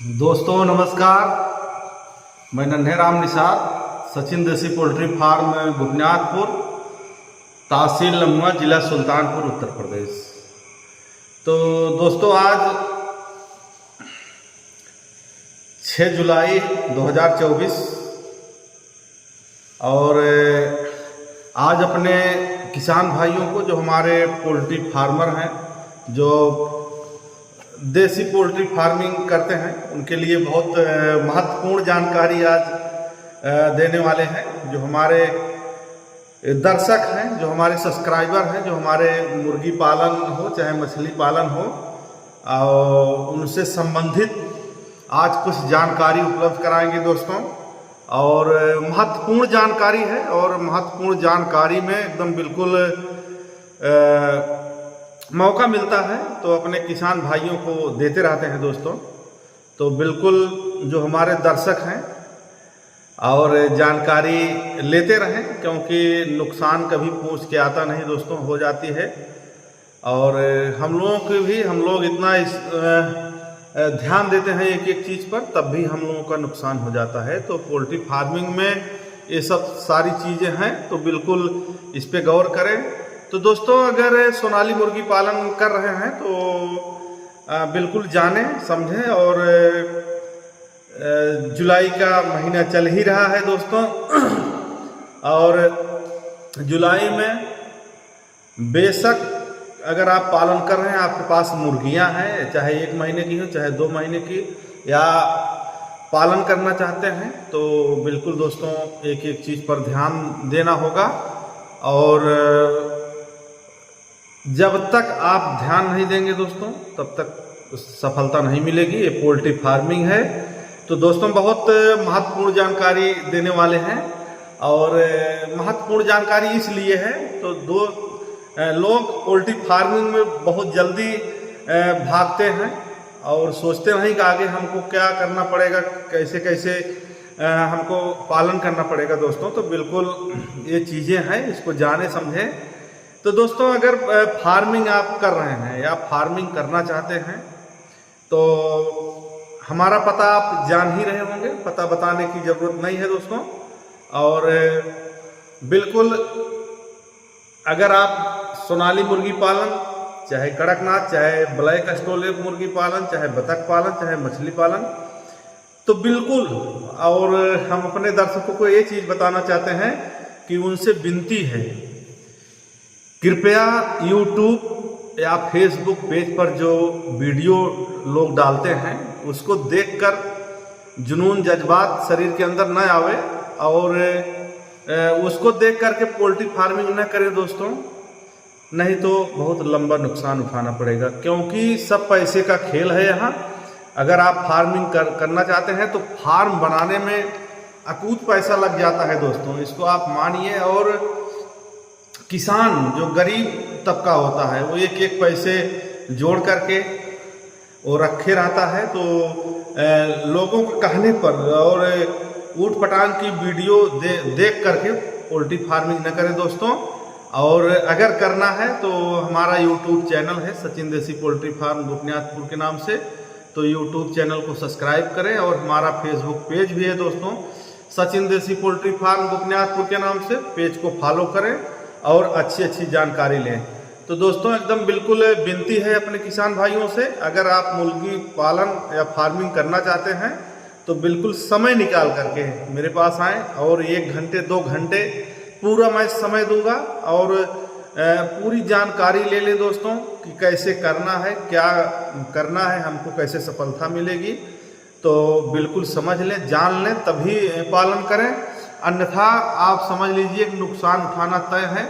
दोस्तों नमस्कार, मैं नन्हे राम निषाद, सचिन देसी पोल्ट्री फार्म बुनियादपुर, तहसील लम्बा, जिला सुल्तानपुर, उत्तर प्रदेश। तो दोस्तों आज 6 जुलाई 2024 और आज अपने किसान भाइयों को, जो हमारे पोल्ट्री फार्मर हैं, जो देसी पोल्ट्री फार्मिंग करते हैं, उनके लिए बहुत महत्वपूर्ण जानकारी आज देने वाले हैं। जो हमारे दर्शक हैं, जो हमारे सब्सक्राइबर हैं, जो हमारे मुर्गी पालन हो चाहे मछली पालन हो, और उनसे संबंधित आज कुछ जानकारी उपलब्ध कराएंगे दोस्तों। और महत्वपूर्ण जानकारी है, और महत्वपूर्ण जानकारी में एकदम बिल्कुल मौका मिलता है तो अपने किसान भाइयों को देते रहते हैं दोस्तों। तो बिल्कुल जो हमारे दर्शक हैं और जानकारी लेते रहें, क्योंकि नुकसान कभी पूछ के आता नहीं दोस्तों, हो जाती है। और हम लोगों के भी, हम लोग इतना ध्यान देते हैं एक एक चीज़ पर, तब भी हम लोगों का नुकसान हो जाता है। तो पोल्ट्री फार्मिंग में ये सब सारी चीज़ें हैं, तो बिल्कुल इस पे गौर करें। तो दोस्तों अगर सोनाली मुर्गी पालन कर रहे हैं तो बिल्कुल जानें समझें। और जुलाई का महीना चल ही रहा है दोस्तों, और जुलाई में बेशक अगर आप पालन कर रहे हैं, आपके पास मुर्गियां हैं, चाहे 1 महीने की हो चाहे 2 महीने की, या पालन करना चाहते हैं, तो बिल्कुल दोस्तों एक एक चीज़ पर ध्यान देना होगा। और जब तक आप ध्यान नहीं देंगे दोस्तों, तब तक सफलता नहीं मिलेगी। ये पोल्ट्री फार्मिंग है। तो दोस्तों बहुत महत्वपूर्ण जानकारी देने वाले हैं, और महत्वपूर्ण जानकारी इसलिए है तो लोग पोल्ट्री फार्मिंग में बहुत जल्दी भागते हैं और सोचते नहीं कि आगे हमको क्या करना पड़ेगा, कैसे कैसे हमको पालन करना पड़ेगा दोस्तों। तो बिल्कुल ये चीज़ें हैं, इसको जाने समझें। तो दोस्तों अगर फार्मिंग आप कर रहे हैं या फार्मिंग करना चाहते हैं, तो हमारा पता आप जान ही रहे होंगे, पता बताने की ज़रूरत नहीं है दोस्तों। और बिल्कुल अगर आप सोनाली मुर्गी पालन, चाहे कड़कनाथ, चाहे ब्लैक स्टोलेप मुर्गी पालन, चाहे बतख पालन, चाहे मछली पालन, तो बिल्कुल। और हम अपने दर्शकों को ये चीज़ बताना चाहते हैं कि उनसे विनती है, कृपया YouTube या Facebook पेज पर जो वीडियो लोग डालते हैं उसको देखकर जुनून जज्बात शरीर के अंदर न आवे, और उसको देख करके पोल्ट्री फार्मिंग न करें दोस्तों, नहीं तो बहुत लंबा नुकसान उठाना पड़ेगा। क्योंकि सब पैसे का खेल है यहाँ। अगर आप फार्मिंग करना चाहते हैं तो फार्म बनाने में अकूत पैसा लग जाता है दोस्तों, इसको आप मानिए। और किसान जो गरीब तबका होता है, वो एक एक पैसे जोड़ करके वो रखे रहता है। तो लोगों के कहने पर और ऊट पटांग की वीडियो देख करके पोल्ट्री फार्मिंग न करें दोस्तों। और अगर करना है तो हमारा YouTube चैनल है सचिन देसी पोल्ट्री फार्म बुनियादपुर के नाम से, तो YouTube चैनल को सब्सक्राइब करें। और हमारा Facebook पेज भी है दोस्तों, सचिन देसी पोल्ट्री फार्म बुनियादपुर के नाम से, पेज को फॉलो करें और अच्छी अच्छी जानकारी लें। तो दोस्तों एकदम बिल्कुल विनती है अपने किसान भाइयों से, अगर आप मुर्गी पालन या फार्मिंग करना चाहते हैं तो बिल्कुल समय निकाल करके मेरे पास आएँ, और 1 घंटे 2 घंटे पूरा मैं समय दूंगा, और पूरी जानकारी ले लें दोस्तों कि कैसे करना है, क्या करना है, हमको कैसे सफलता मिलेगी। तो बिल्कुल समझ लें, जान लें, तभी पालन करें, अन्यथा आप समझ लीजिए कि नुकसान उठाना तय है।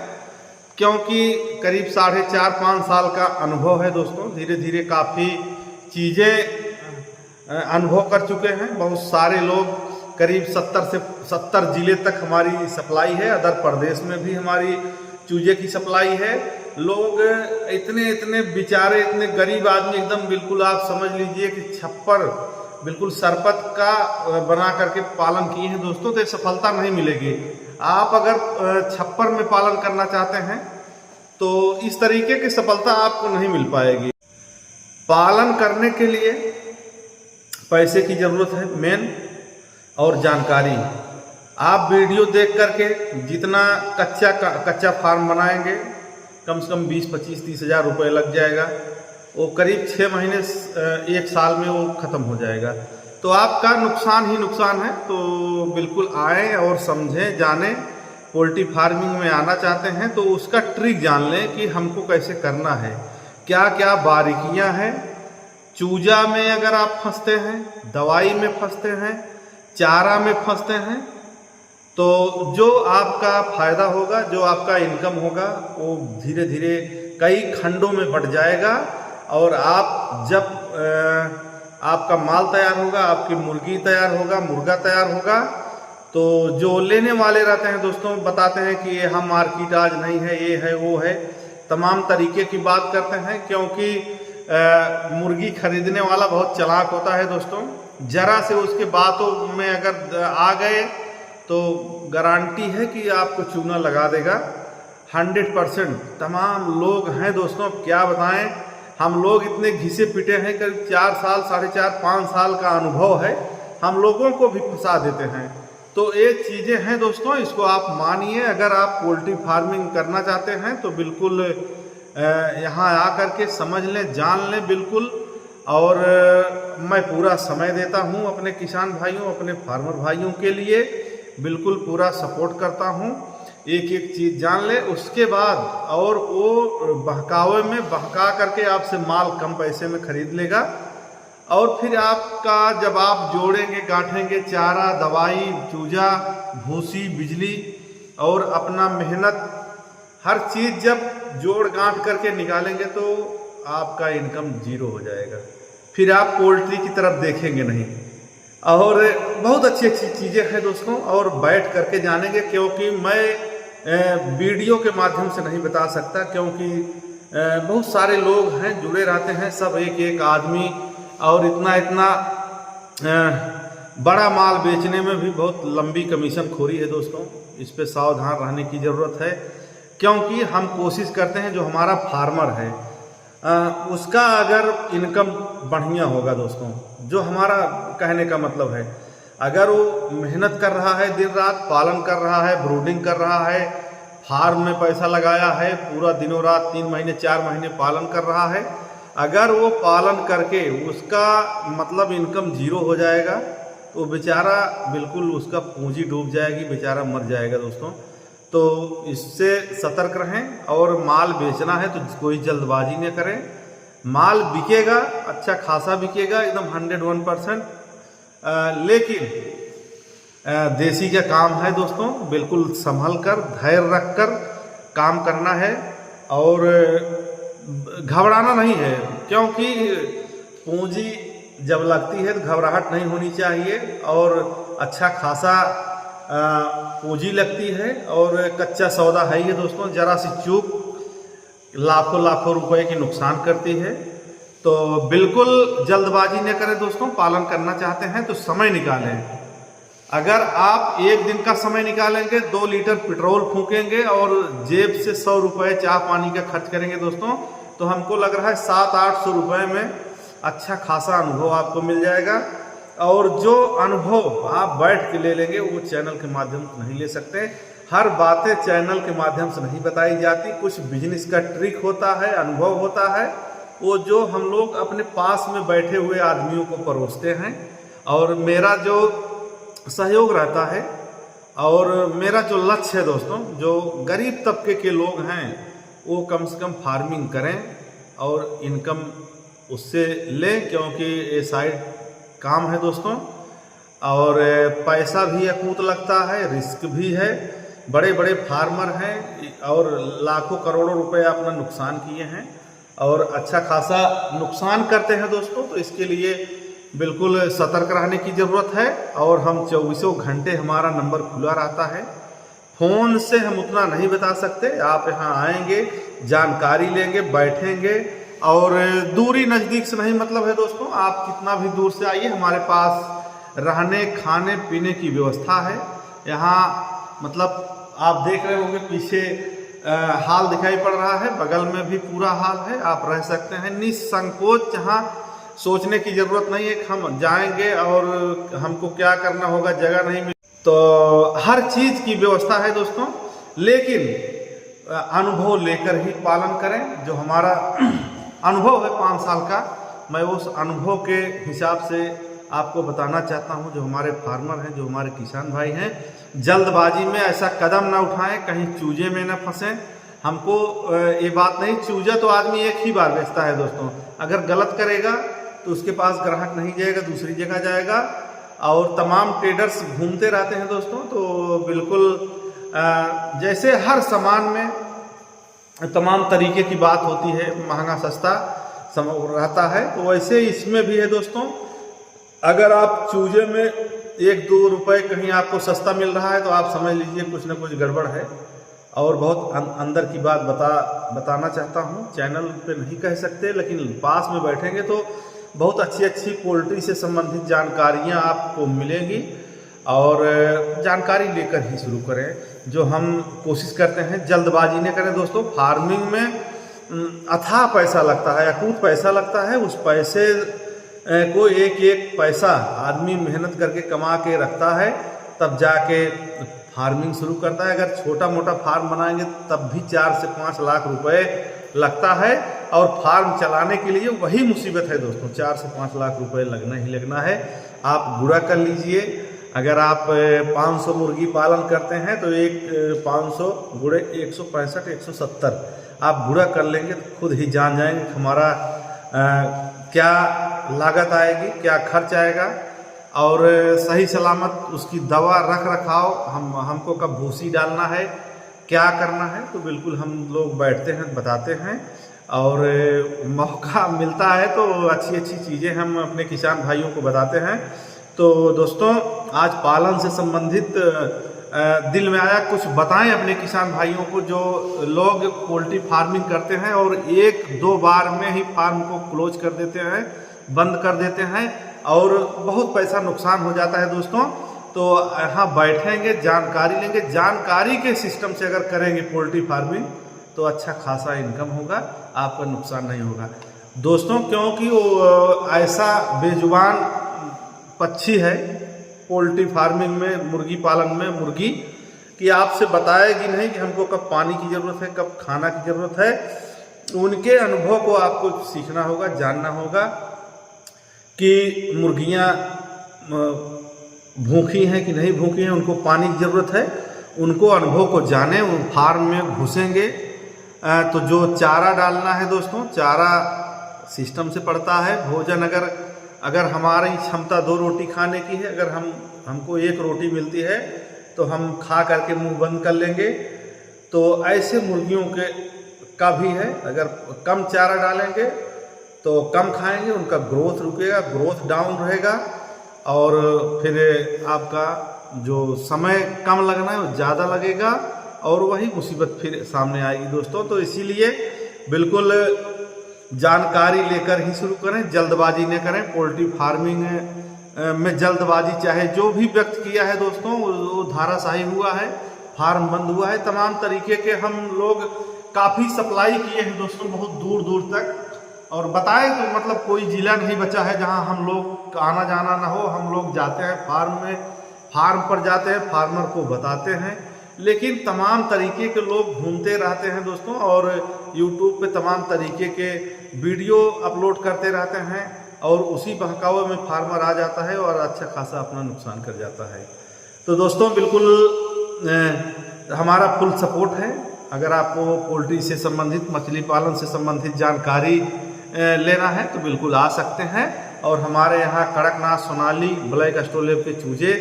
क्योंकि करीब 4.5-5 साल का अनुभव है दोस्तों, धीरे धीरे काफ़ी चीज़ें अनुभव कर चुके हैं। बहुत सारे लोग, करीब 70 से 70 जिले तक हमारी सप्लाई है, अदर प्रदेश में भी हमारी चूजे की सप्लाई है। लोग इतने बेचारे, इतने गरीब आदमी, एकदम बिल्कुल आप समझ लीजिए कि छप्पर, बिल्कुल सरपत का बना करके पालन किए हैं दोस्तों, तो सफलता नहीं मिलेगी। आप अगर छप्पर में पालन करना चाहते हैं तो इस तरीके की सफलता आपको नहीं मिल पाएगी। पालन करने के लिए पैसे की ज़रूरत है मेन, और जानकारी। आप वीडियो देख करके जितना कच्चा फार्म बनाएंगे कम से कम 20-25-30 हज़ार रुपये लग जाएगा। वो करीब 6 महीने 1 साल में वो ख़त्म हो जाएगा। तो आपका नुकसान ही नुकसान है। तो बिल्कुल आएँ और समझें, जानें। पोल्ट्री फार्मिंग में आना चाहते हैं तो उसका ट्रिक जान लें कि हमको कैसे करना है, क्या क्या बारीकियां हैं। चूजा में अगर आप फंसते हैं, दवाई में फंसते हैं, चारा में फंसते हैं, तो जो आपका फ़ायदा होगा, जो आपका इनकम होगा, वो धीरे धीरे कई खंडों में बढ़ जाएगा। और आप जब आपका माल तैयार होगा, आपकी मुर्गी तैयार होगा, मुर्गा तैयार होगा, तो जो लेने वाले रहते हैं दोस्तों बताते हैं कि ये हम मार्केट आज नहीं है, ये है, वो है, तमाम तरीके की बात करते हैं। क्योंकि मुर्गी खरीदने वाला बहुत चालाक होता है दोस्तों। जरा से उसके बातों में अगर आ गए तो गारंटी है कि आपको चूना लगा देगा 100%। तमाम लोग हैं दोस्तों, क्या बताएं, हम लोग इतने घिसे पिटे हैं, करीब 4 साल, 4.5-5 साल का अनुभव है, हम लोगों को भी फंसा देते हैं। तो ये चीज़ें हैं दोस्तों, इसको आप मानिए। अगर आप पोल्ट्री फार्मिंग करना चाहते हैं तो बिल्कुल यहाँ आकर के समझ लें, जान लें बिल्कुल। और मैं पूरा समय देता हूँ अपने किसान भाइयों, अपने फार्मर भाइयों के लिए, बिल्कुल पूरा सपोर्ट करता हूँ। एक एक चीज़ जान ले, उसके बाद और वो बहकावे में बहका करके आपसे माल कम पैसे में खरीद लेगा। और फिर आपका जब आप जोड़ेंगे, गांठेंगे, चारा, दवाई, चूजा, भूसी, बिजली और अपना मेहनत, हर चीज़ जब जोड़ गांठ करके निकालेंगे तो आपका इनकम 0 हो जाएगा। फिर आप पोल्ट्री की तरफ देखेंगे नहीं। और बहुत अच्छी अच्छी चीज़ें हैं दोस्तों, और बैठ करके जानेंगे। क्योंकि मैं वीडियो के माध्यम से नहीं बता सकता, क्योंकि बहुत सारे लोग हैं जुड़े रहते हैं, सब एक एक आदमी, और इतना बड़ा माल बेचने में भी बहुत लंबी कमीशन खोरी है दोस्तों। इस पे सावधान रहने की ज़रूरत है। क्योंकि हम कोशिश करते हैं जो हमारा फार्मर है उसका अगर इनकम बढ़िया होगा दोस्तों, जो हमारा कहने का मतलब है, अगर वो मेहनत कर रहा है, दिन रात पालन कर रहा है, ब्रूडिंग कर रहा है, फार्म में पैसा लगाया है, पूरा दिनों रात 3 महीने 4 महीने पालन कर रहा है, अगर वो पालन करके उसका मतलब इनकम 0 हो जाएगा तो बेचारा बिल्कुल उसका पूंजी डूब जाएगी, बेचारा मर जाएगा दोस्तों। तो इससे सतर्क रहें। और माल बेचना है तो कोई जल्दबाजी न करें। माल बिकेगा, अच्छा खासा बिकेगा, एकदम 101%। लेकिन देसी का काम है दोस्तों, बिल्कुल संभल कर, धैर्य रख कर काम करना है और घबराना नहीं है। क्योंकि पूंजी जब लगती है तो घबराहट नहीं होनी चाहिए, और अच्छा खासा पूंजी लगती है, और कच्चा सौदा है ये दोस्तों। जरा सी चूक लाखों रुपए की नुकसान करती है। तो बिल्कुल जल्दबाजी न करें दोस्तों। पालन करना चाहते हैं तो समय निकालें। अगर आप 1 दिन का समय निकालेंगे, 2 लीटर पेट्रोल फूकेंगे और जेब से 100 रुपये चाय पानी का खर्च करेंगे दोस्तों, तो हमको लग रहा है 700-800 रुपये में अच्छा खासा अनुभव आपको मिल जाएगा। और जो अनुभव आप बैठ के ले लेंगे वो चैनल के माध्यम से नहीं ले सकते। हर बातें चैनल के माध्यम से नहीं बताई जाती। कुछ बिजनेस का ट्रिक होता है, अनुभव होता है, वो जो हम लोग अपने पास में बैठे हुए आदमियों को परोसते हैं। और मेरा जो सहयोग रहता है और मेरा जो लक्ष्य है दोस्तों, जो गरीब तबके के लोग हैं वो कम से कम फार्मिंग करें और इनकम उससे लें। क्योंकि ये साइड काम है दोस्तों, और पैसा भी अकूत लगता है, रिस्क भी है। बड़े बड़े फार्मर हैं और लाखों करोड़ों रुपए अपना नुकसान किए हैं और अच्छा खासा नुकसान करते हैं दोस्तों। तो इसके लिए बिल्कुल सतर्क रहने की ज़रूरत है। और हम 24 घंटे हमारा नंबर खुला रहता है। फ़ोन से हम उतना नहीं बता सकते। आप यहाँ आएंगे, जानकारी लेंगे, बैठेंगे, और दूरी नज़दीक से नहीं मतलब है दोस्तों। आप कितना भी दूर से आइए, हमारे पास रहने खाने पीने की व्यवस्था है। यहाँ मतलब आप देख रहे होंगे पीछे हाल दिखाई पड़ रहा है, बगल में भी पूरा हाल है। आप रह सकते हैं निसंकोच। जहाँ सोचने की ज़रूरत नहीं है कि हम जाएंगे और हमको क्या करना होगा, जगह नहीं मिल, तो हर चीज़ की व्यवस्था है दोस्तों। लेकिन अनुभव लेकर ही पालन करें। जो हमारा अनुभव है 5 साल का, मैं उस अनुभव के हिसाब से आपको बताना चाहता हूं। जो हमारे फार्मर हैं, जो हमारे किसान भाई हैं, जल्दबाजी में ऐसा कदम ना उठाएं, कहीं चूजे में ना फंसें। हमको ये बात नहीं, चूजा तो आदमी एक ही बार बेचता है दोस्तों। अगर गलत करेगा तो उसके पास ग्राहक नहीं जाएगा, दूसरी जगह जाएगा। और तमाम ट्रेडर्स घूमते रहते हैं दोस्तों। तो बिल्कुल जैसे हर सामान में तमाम तरीके की बात होती है, महंगा सस्ता रहता है, तो वैसे इसमें भी है दोस्तों। अगर आप चूजे में 1-2 रुपए कहीं आपको सस्ता मिल रहा है तो आप समझ लीजिए कुछ ना कुछ गड़बड़ है। और बहुत अंदर की बात बताना चाहता हूँ, चैनल पे नहीं कह सकते, लेकिन पास में बैठेंगे तो बहुत अच्छी पोल्ट्री से संबंधित जानकारियाँ आपको मिलेंगी। और जानकारी लेकर ही शुरू करें। जो हम कोशिश करते हैं जल्दबाजी नहीं करें दोस्तों। फार्मिंग में अथाह पैसा लगता है, अकूत पैसा लगता है। उस पैसे को एक पैसा आदमी मेहनत करके कमा के रखता है, तब जाके फार्मिंग शुरू करता है। अगर छोटा मोटा फार्म बनाएंगे तब भी 4 से 5 लाख रुपए लगता है। और फार्म चलाने के लिए वही मुसीबत है दोस्तों, 4 से 5 लाख रुपए लगना ही लगना है। आप बुरा कर लीजिए, अगर आप 500 मुर्गी पालन करते हैं तो 500 गुणे 165 170 आप बुरा कर लेंगे तो खुद ही जान जाएंगे हमारा क्या लागत आएगी, क्या खर्च आएगा। और सही सलामत उसकी दवा रख रखाव, हमको कब भूसी डालना है, क्या करना है, तो बिल्कुल हम लोग बैठते हैं, बताते हैं। और मौका मिलता है तो अच्छी चीज़ें हम अपने किसान भाइयों को बताते हैं। तो दोस्तों आज पालन से संबंधित दिल में आया कुछ बताएं अपने किसान भाइयों को, जो लोग पोल्ट्री फार्मिंग करते हैं और 1-2 बार में ही फार्म को क्लोज कर देते हैं, बंद कर देते हैं और बहुत पैसा नुकसान हो जाता है दोस्तों। तो यहाँ बैठेंगे, जानकारी लेंगे, जानकारी के सिस्टम से अगर करेंगे पोल्ट्री फार्मिंग तो अच्छा खासा इनकम होगा, आपका नुकसान नहीं होगा दोस्तों। क्योंकि वो ऐसा बेजुबान पक्षी है पोल्ट्री फार्मिंग में, मुर्गी पालन में, मुर्गी कि आपसे बताएगी नहीं कि हमको कब पानी की ज़रूरत है, कब खाना की ज़रूरत है। उनके अनुभव को आपको सीखना होगा, जानना होगा कि मुर्गियाँ भूखी हैं कि नहीं भूखी हैं, उनको पानी की ज़रूरत है। उनको अनुभव को जाने, उन फार्म में घुसेंगे तो जो चारा डालना है दोस्तों, चारा सिस्टम से पड़ता है। भोजन अगर हमारी क्षमता 2 रोटी खाने की है, अगर हमको 1 रोटी मिलती है तो हम खा करके मुंह बंद कर लेंगे। तो ऐसे मुर्गियों का भी है, अगर कम चारा डालेंगे तो कम खाएंगे, उनका ग्रोथ रुकेगा, ग्रोथ डाउन रहेगा और फिर आपका जो समय कम लगना है वो ज़्यादा लगेगा और वही मुसीबत फिर सामने आएगी दोस्तों। तो इसीलिए बिल्कुल जानकारी लेकर ही शुरू करें, जल्दबाजी न करें। पोल्ट्री फार्मिंग में जल्दबाजी चाहे जो भी व्यक्त किया है दोस्तों, वो धाराशाही हुआ है, फार्म बंद हुआ है। तमाम तरीके के हम लोग काफ़ी सप्लाई किए हैं दोस्तों, बहुत दूर तक। और बताएं तो मतलब कोई ज़िला नहीं बचा है जहां हम लोग आना जाना ना हो। हम लोग जाते हैं फार्म पर जाते हैं, फार्मर को बताते हैं। लेकिन तमाम तरीके के लोग घूमते रहते हैं दोस्तों और यूट्यूब पे तमाम तरीके के वीडियो अपलोड करते रहते हैं और उसी बहकावे में फार्मर आ जाता है और अच्छा खासा अपना नुकसान कर जाता है। तो दोस्तों बिल्कुल हमारा फुल सपोर्ट है। अगर आपको पोल्ट्री से संबंधित, मछली पालन से संबंधित जानकारी लेना है तो बिल्कुल आ सकते हैं। और हमारे यहाँ कड़कनाथ, सोनाली, ब्लैक ऑस्ट्रेलिया के चूजे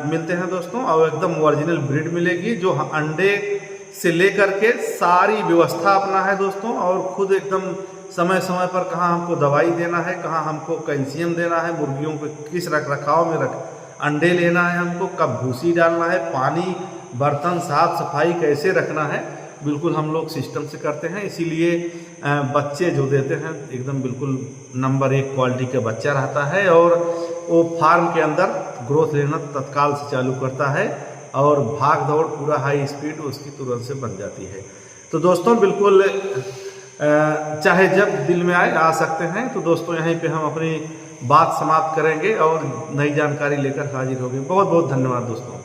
मिलते हैं दोस्तों और एकदम ओरिजिनल ब्रीड मिलेगी, जो अंडे से लेकर के सारी व्यवस्था अपना है दोस्तों। और खुद एकदम समय समय पर कहाँ हमको दवाई देना है, कहाँ हमको कैल्शियम देना है, मुर्गियों को किस रख रखाव में अंडे लेना है, हमको कब भूसी डालना है, पानी, बर्तन साफ सफाई कैसे रखना है, बिल्कुल हम लोग सिस्टम से करते हैं। इसीलिए बच्चे जो देते हैं एकदम बिल्कुल नंबर 1 क्वालिटी का बच्चा रहता है और वो फार्म के अंदर ग्रोथ लेना तत्काल से चालू करता है और भाग दौड़ पूरा हाई स्पीड उसकी तुरंत से बन जाती है। तो दोस्तों बिल्कुल चाहे जब दिल में आए आ सकते हैं। तो दोस्तों यहीं पे हम अपनी बात समाप्त करेंगे और नई जानकारी लेकर हाजिर होंगे। बहुत बहुत धन्यवाद दोस्तों।